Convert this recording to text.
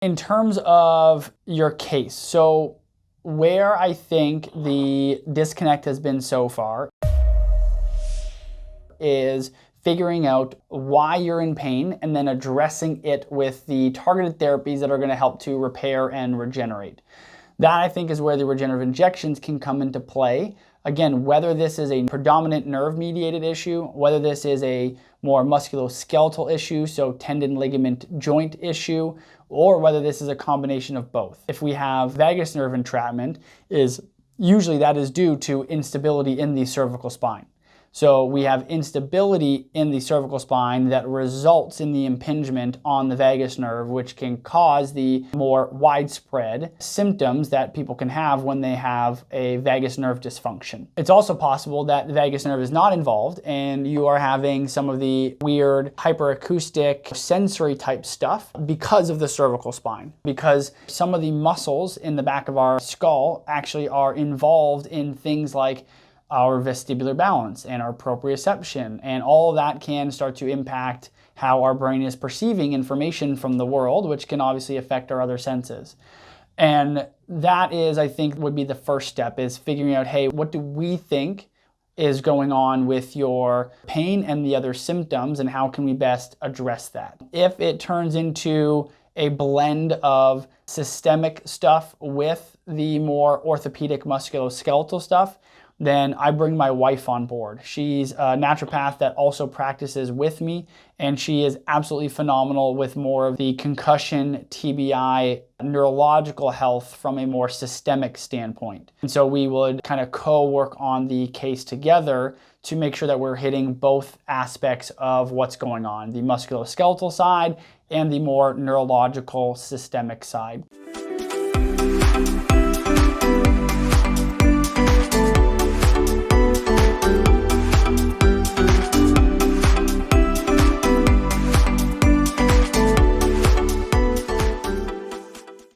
In terms of your case, so where I think the disconnect has been so far is figuring out why you're in pain and then addressing it with the targeted therapies that are going to help to repair and regenerate. That, I think, is where the regenerative injections can come into play. Again, whether this is a predominant nerve-mediated issue, whether this is a more musculoskeletal issue, so tendon, ligament, joint issue, or whether this is a combination of both. If we have vagus nerve entrapment, usually that is due to instability in the cervical spine. So we have instability in the cervical spine that results in the impingement on the vagus nerve, which can cause the more widespread symptoms that people can have when they have a vagus nerve dysfunction. It's also possible that the vagus nerve is not involved and you are having some of the weird hyperacoustic sensory type stuff because of the cervical spine, because some of the muscles in the back of our skull actually are involved in things like our vestibular balance and our proprioception, and all of that can start to impact how our brain is perceiving information from the world, which can obviously affect our other senses. And that is, I think, would be the first step, is figuring out, hey, what do we think is going on with your pain and the other symptoms, and how can we best address that? If it turns into a blend of systemic stuff with the more orthopedic musculoskeletal stuff, then I bring my wife on board. She's a naturopath that also practices with me, and she is absolutely phenomenal with more of the concussion, TBI, neurological health from a more systemic standpoint. And so we would kind of co-work on the case together to make sure that we're hitting both aspects of what's going on, the musculoskeletal side and the more neurological systemic side.